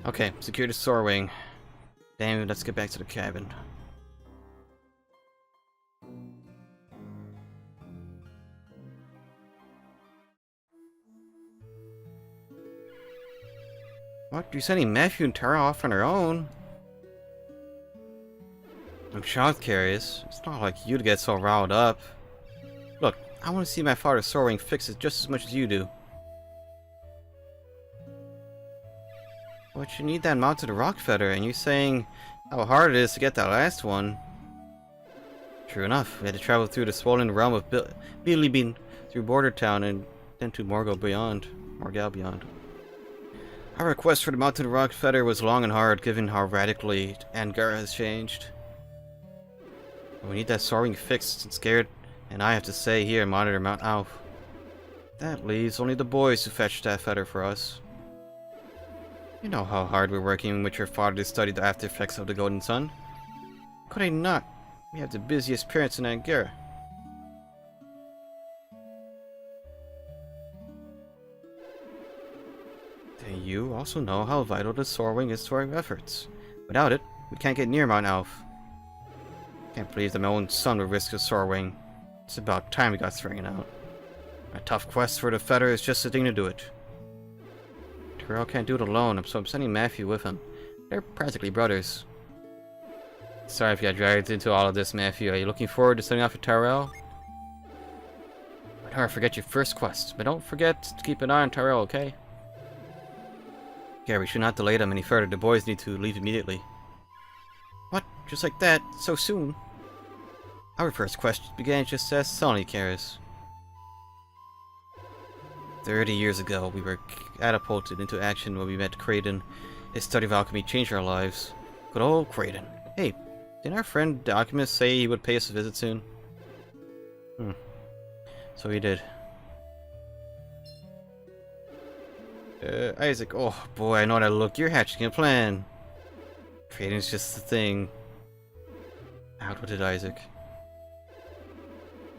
Okay, secure the soar wing. Damn, let's get back to the cabin. What? You're sending Matthew and Tara off on their own? I'm shocked, Carius. It's not like you to get so riled up. Look, I want to see my father's soaring fixed just as much as you do. But you need that mounted rock feather, and you're saying how hard it is to get that last one. True enough, we had to travel through the swollen realm of Bilibin, through Border Town, and then to Morgal beyond. Our request for the mounted rock feather was long and hard, given how radically Angara has changed. We need that soaring fixed and scared, and I have to stay here and monitor Mount Alf. That leaves only the boys to fetch that feather for us. You know how hard we're working with your father to study the after effects of the Golden Sun. Could I not? We have the busiest parents in Angara. Then you also know how vital the soar wing is to our efforts. Without it, we can't get near Mount Alf. Can't believe that my own son would risk a soar wing. It's about time we got straightened out. A tough quest for the feather is just the thing to do it. Tyrell can't do it alone, so I'm sending Matthew with him. They're practically brothers. Sorry if you got dragged into all of this, Matthew. Are you looking forward to setting off with Tyrell? But never forget your first quest. But don't forget to keep an eye on Tyrell, okay? Yeah, we should not delay them any further. The boys need to leave immediately. What? Just like that? So soon? Our first quest began just as Sonny cares. 30 years ago, we were catapulted into action when we met Kraden. His study of alchemy changed our lives. Good old Kraden. Hey, didn't our friend the alchemist say he would pay us a visit soon? So he did. Isaac, oh boy, I know that look. You're hatching a plan. Kraden's just the thing. Out with it, Isaac.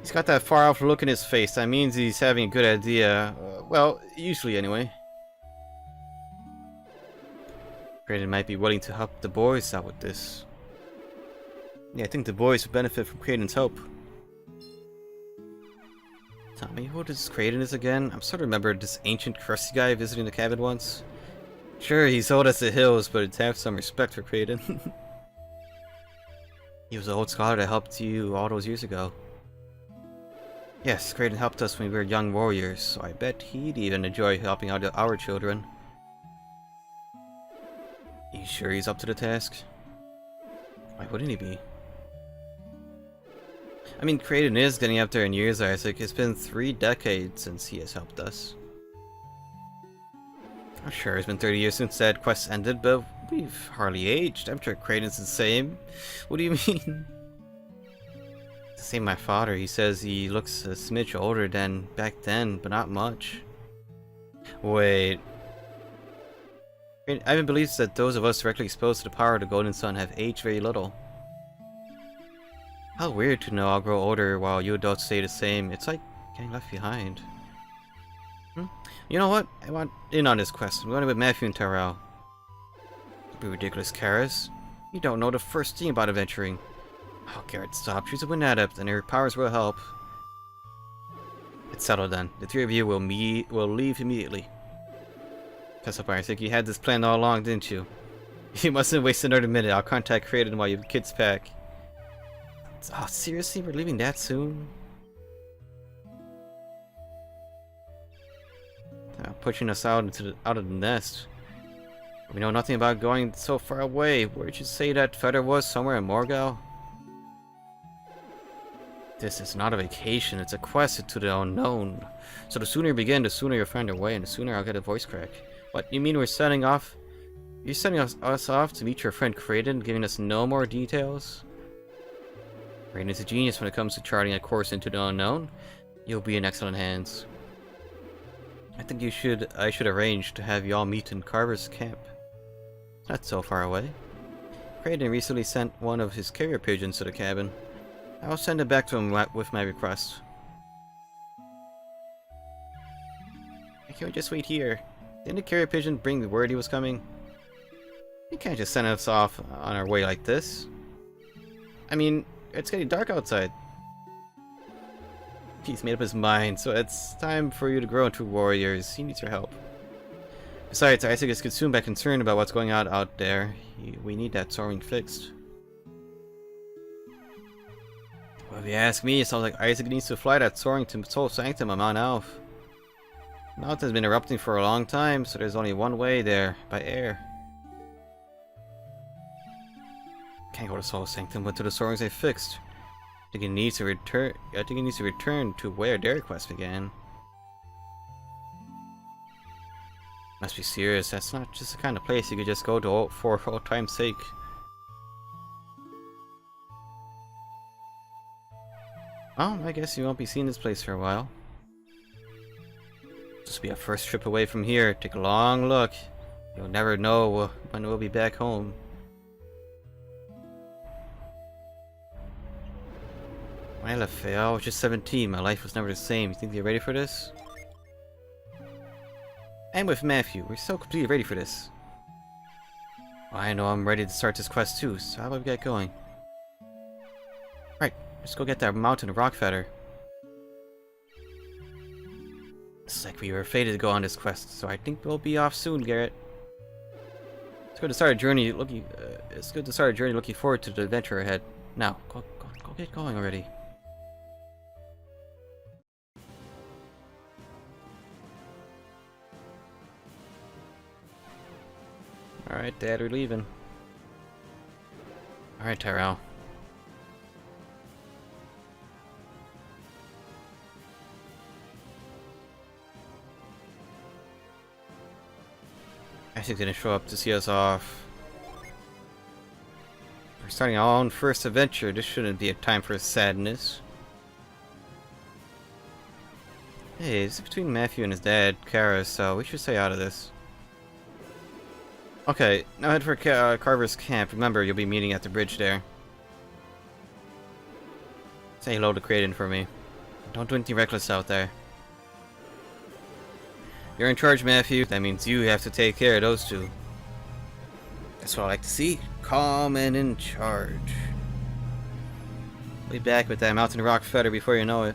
He's got that far off look in his face. That means he's having a good idea. Well, usually anyway. Kraden might be willing to help the boys out with this. Yeah, I think the boys would benefit from Kraden's help. Tell me, who this Kraden is again? I'm sort of remember this ancient crusty guy visiting the cabin once. Sure, he's old as the hills, but it's have some respect for Kraden. He was the old scholar that helped you all those years ago. Yes, Kraden helped us when we were young warriors, so I bet he'd even enjoy helping out our children. You sure he's up to the task? Why wouldn't he be? I mean, Kraden is getting up there in years, Isaac. It's been 3 decades since he has helped us. I'm sure it's been 30 years since that quest ended, but we've hardly aged. I'm sure Kraden's the same. What do you mean? Same my father. He says he looks a smidge older than back then, but not much. Wait. Ivan believes that those of us directly exposed to the power of the Golden Sun have aged very little. How weird to know I'll grow older while you adults stay the same. It's like getting left behind. You know what? I want in on this quest. I'm going with Matthew and Tyrell. Don't be ridiculous, Karis. You don't know the first thing about adventuring. Oh, Garrett, stop. She's a wind adept, and her powers will help. It's settled then. The 3 of you will leave immediately. Pass up, I think you had this planned all along, didn't you? You mustn't waste another minute. I'll contact Kraden while your kids pack. Oh, seriously? We're leaving that soon? Pushing us out of the nest. We know nothing about going so far away. Where'd you say that feather was? Somewhere in Morgal? This is not a vacation, it's a quest into the unknown. So the sooner you begin, the sooner you'll find your way, and the sooner I'll get a voice crack. What, you mean we're setting off? You're sending us off to meet your friend Kraden, giving us no more details? Kraden is a genius when it comes to charting a course into the unknown. You'll be in excellent hands. I think I should arrange to have y'all meet in Carver's camp. It's not so far away. Kraden recently sent one of his carrier pigeons to the cabin. I'll send it back to him with my request. Can't we just wait here? Didn't the carrier pigeon bring the word he was coming? You can't just send us off on our way like this. I mean, it's getting dark outside. He's made up his mind, so it's time for you to grow into warriors. He needs your help. Besides, Isaac is consumed by concern about what's going on out there. We need that soaring fixed. Well, if you ask me, it sounds like Isaac needs to fly that soaring to Soul Sanctum on Mount Alph. The mountain's been erupting for a long time, so there's only one way there, by air. Can't go to Soul Sanctum, but to the soarings they fixed. I think he needs to return to where their quest began. Must be serious. That's not just the kind of place you could just go to for old time's sake. Oh, I guess you won't be seeing this place for a while. Just be a first trip away from here. Take a long look. You'll never know when we'll be back home. When I left Faye, I was just 17. My life was never the same. You think you're ready for this? I'm with Matthew. We're so completely ready for this. Well, I know I'm ready to start this quest too, so how about we get going? Right, let's go get that mountain rock feather. It's like we were fated to go on this quest, so I think we'll be off soon, Garrett. It's good to start a journey looking. Looking forward to the adventure ahead. Now, go get going already. Alright, Dad, we're leaving. Alright, Tyrell. Isaac's gonna show up to see us off. We're starting our own first adventure. This shouldn't be a time for sadness. Hey, it's between Matthew and his dad, Kara, so we should stay out of this. Okay, now head for Carver's camp. Remember, you'll be meeting at the bridge there. Say hello to Kraden for me. Don't do anything reckless out there. You're in charge, Matthew. That means you have to take care of those two. That's what I like to see. Calm and in charge. We'll be back with that mountain rock feather before you know it.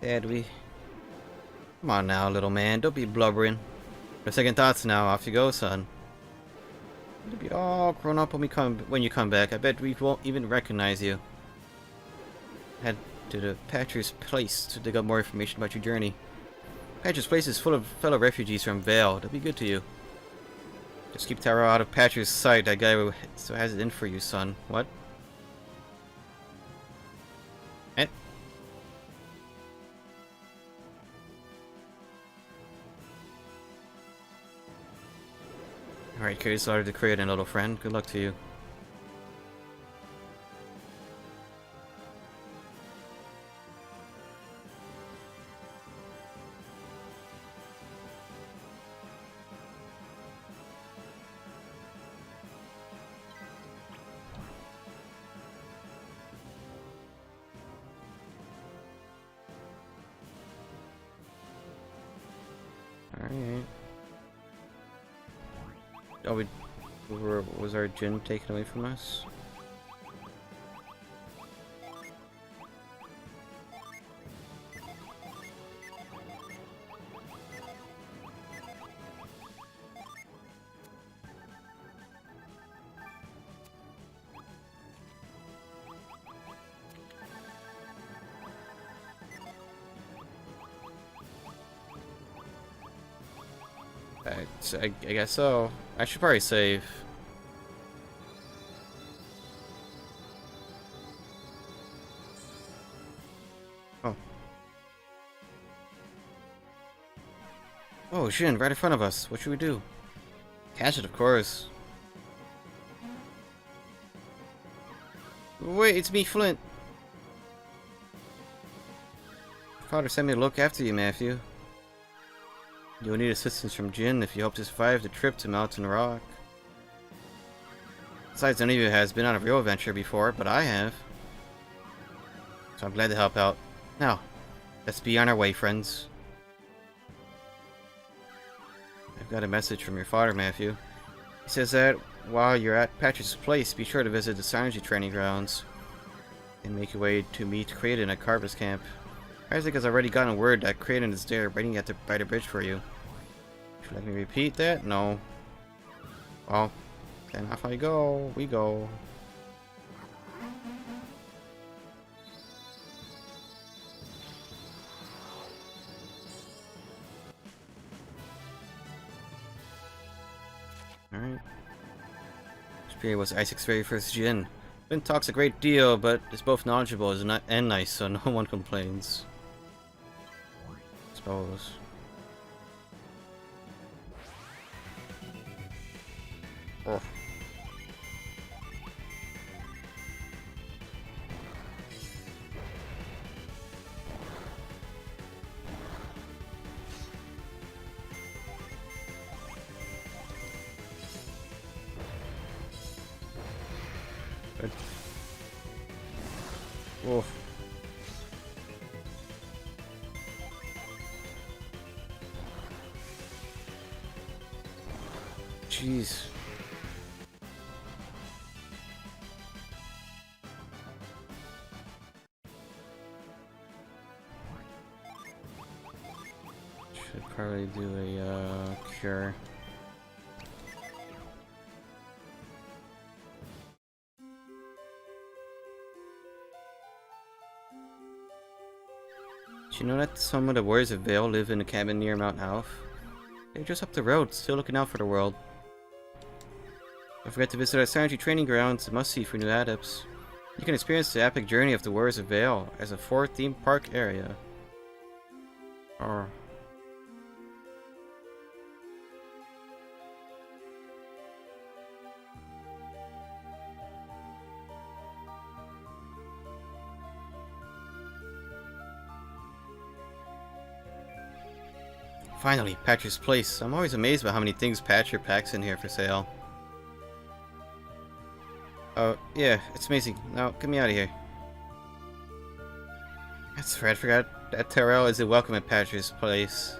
Dad, come on now, little man. Don't be blubbering. No second thoughts now. Off you go, son. You'll be all grown up when you come back. I bet we won't even recognize you. Head to the Patcher's Place to dig up more information about your journey. Patcher's Place is full of fellow refugees from Vale. They'll be good to you. Just keep Taro out of Patcher's sight. That guy so has it in for you, son. What? Eh? Alright, carry this letter to Kraden, little friend. Good luck to you. Alright. Oh, was our Djinn taken away from us? I guess so. I should probably save. Oh. Oh, Djinn, right in front of us. What should we do? Catch it, of course. Wait, it's me, Flint. Father sent me to look after you, Matthew. You'll need assistance from Djinn if you hope to survive the trip to Mountain Rock. Besides, none of you has been on a real adventure before, but I have. So I'm glad to help out. Now, let's be on our way, friends. I've got a message from your father, Matthew. He says that while you're at Patrick's place, be sure to visit the Synergy training grounds and make your way to meet Kraden at Carver's camp. Isaac has already gotten word that Kraden is there waiting by the bridge for you. Should let me repeat that? No. Well, then off I go. We go. Alright. Spirit was Isaac's very first Djinn. Flint talks a great deal, but is both knowledgeable and nice, so no one complains. Suppose. Oh. Oh. Jeez. Should probably do a cure. Did you know that some of the warriors of Vale live in a cabin near Mount Alf? They're just up the road, still looking out for the world. Don't forget to visit our Synergy training grounds, a must-see for new adepts. You can experience the epic journey of the warriors of Vale as a 4-theme park area. Oh. Finally, Patcher's place. I'm always amazed by how many things Patcher packs in here for sale. Oh, yeah, it's amazing. Now, get me out of here. That's right, I forgot that Terrell isn't welcome at Patcher's place.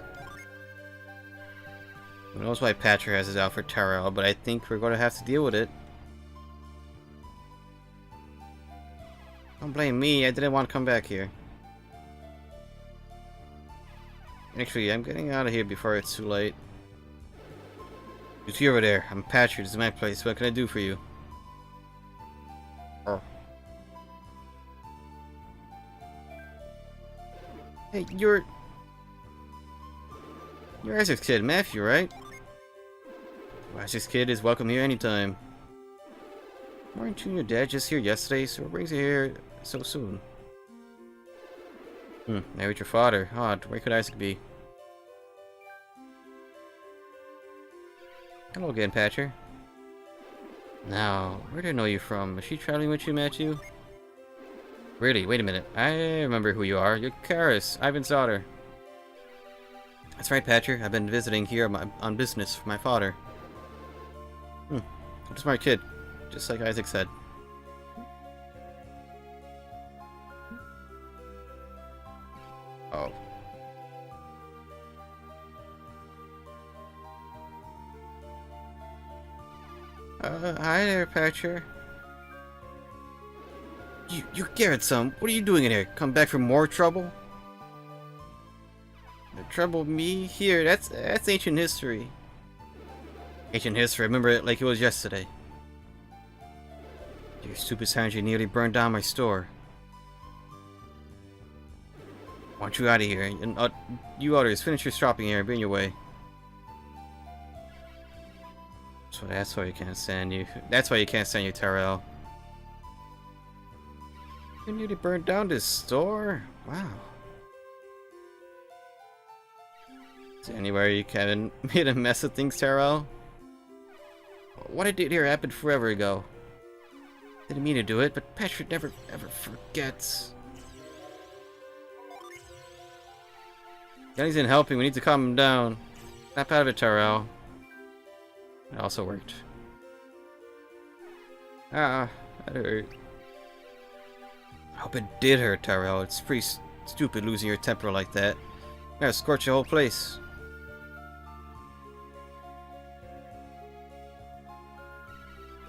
Who knows why Patcher has it out for Terrell, but I think we're going to have to deal with it. Don't blame me, I didn't want to come back here. Actually, I'm getting out of here before it's too late. You over there. I'm Patcher. This is my place. What can I do for you? Oh. Hey, you're Isaac's kid, Matthew, right? Well, Isaac's kid is welcome here anytime. Weren't you and your dad just here yesterday? So what brings you here so soon? Married your father. Odd. Where could Isaac be? Hello again, Patcher. Now, where do I know you from? Is she traveling with you, Matthew? Really? Wait a minute. I remember who you are. You're Karis, Ivan's daughter. That's right, Patcher. I've been visiting here on business for my father. What a smart kid. Just like Isaac said. Oh. Hi there, Patcher. You Garrett, son. What are you doing in here? Come back from more trouble? Trouble me? Here, that's ancient history. Ancient history, I remember it like it was yesterday. Your stupid Sanji nearly burned down my store. I want you out of here. And you others, finish your shopping here and be on your way. So that's why you can't stand you. That's why you can't stand you, Terrell. You nearly burned down this store? Wow. Is there anywhere you haven't made a mess of things, Terrell? What I did here happened forever ago. Didn't mean to do it, but Patrick never ever forgets. Johnny's in helping, we need to calm him down. Snap out of it, Terrell. It also worked. Ah, that hurt. I hope it did hurt, Terrell. It's pretty stupid losing your temper like that. You gotta scorch the whole place.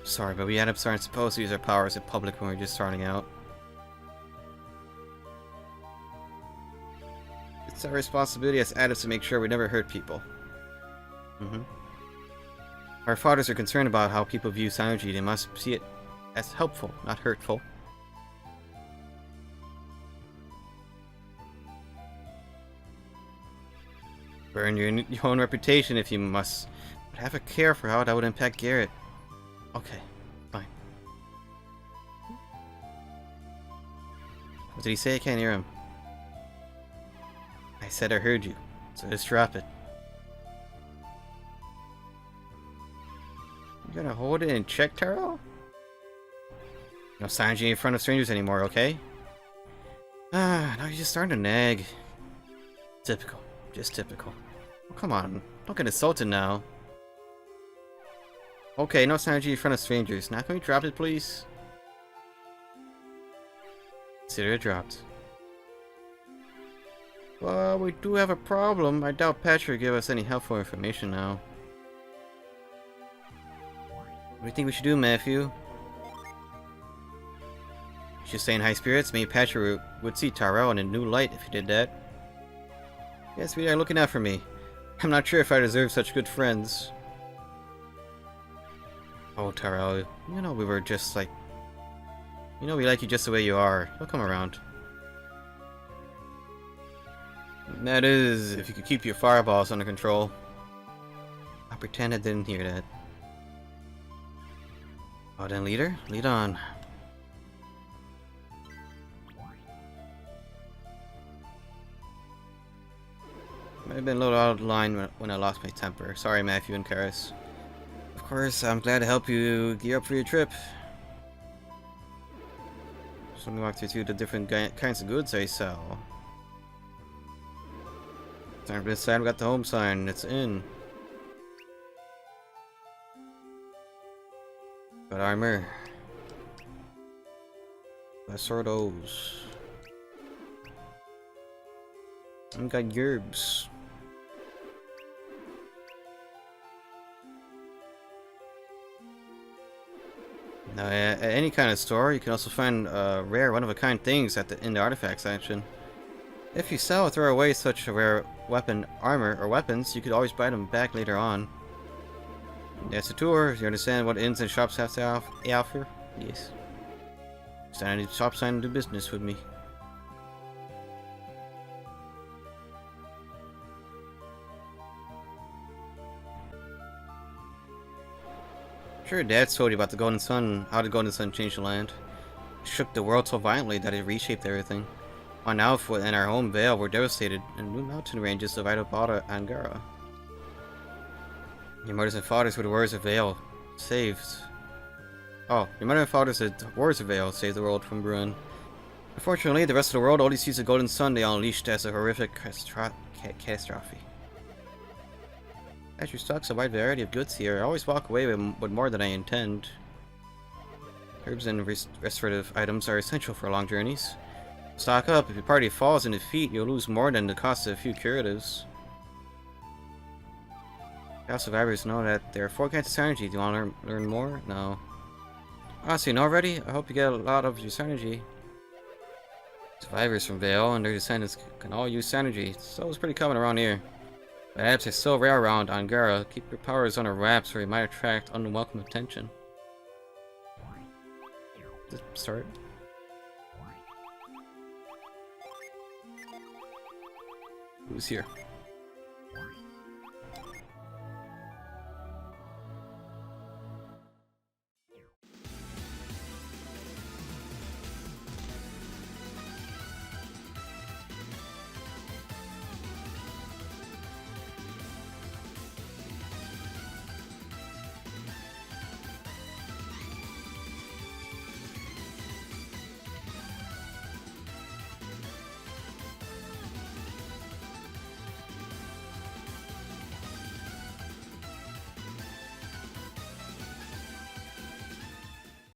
Sorry, but we aren't supposed to use our powers in public when we're just starting out. It's our responsibility as adults to make sure we never hurt people. Our fathers are concerned about how people view Synergy. They must see it as helpful, not hurtful. Burn your own reputation if you must, but have a care for how that would impact Garrett. Okay, fine. What did he say? I can't hear him. I said I heard you, so just drop it. You gonna hold it in check, Taro? No Sanji in front of strangers anymore, okay? Ah, now you're just starting to nag. Typical. Just typical. Oh, come on, don't get insulted now. Okay, no Sanji in front of strangers. Now can we drop it, please? Consider it dropped. Well, we do have a problem. I doubt Patrick will give us any helpful information now. What do you think we should do, Matthew? You should stay in high spirits. Maybe Patrick would see Tyrell in a new light if he did that. Yes, we are looking out for me. I'm not sure if I deserve such good friends. Oh, Tyrell, you know we were just like... You know we like you just the way you are. You'll come around. That is, if you could keep your fireballs under control. I'll pretend I didn't hear that. Oh, then leader, lead on. Might have been a little out of line when I lost my temper. Sorry, Matthew and Karis. Of course, I'm glad to help you gear up for your trip. So let me walk you through the different kinds of goods I sell. Time for this side, we got the home sign. It's in. Got armor. Got swordos. And got yerbs. Now, at any kind of store, you can also find rare, one-of-a-kind things in the artifact section. If you sell or throw away such a rare weapon, armor, or weapons, you could always buy them back later on. That's a tour. You understand what inns and shops have to offer? Yes. Stand at the shop sign and do business with me. Sure, Dad told you about the Golden Sun, how the Golden Sun changed the land. It shook the world so violently that it reshaped everything. On Alpha and our home Vale were devastated, and new mountain ranges of Idobata and Gara. Your mothers and fathers were the warriors of Vale. Saved. Oh, your mother and fathers were the warriors of Vale saved the world from ruin. Unfortunately, the rest of the world only sees the Golden Sun they unleashed as a horrific catastrophe. As you stocks a wide variety of goods here, I always walk away with more than I intend. Herbs and restorative items are essential for long journeys. Stock up. If your party falls in defeat, you'll lose more than the cost of a few curatives. All survivors know that there are 4 kinds of synergy. Do you want to learn more? No. Ah, so you know already? I hope you get a lot of your synergy. Survivors from Vale and their descendants can all use synergy. So it's pretty common around here. But apps are still rare around Angara. Keep your powers under wraps or you might attract unwelcome attention. Just start. Who's here?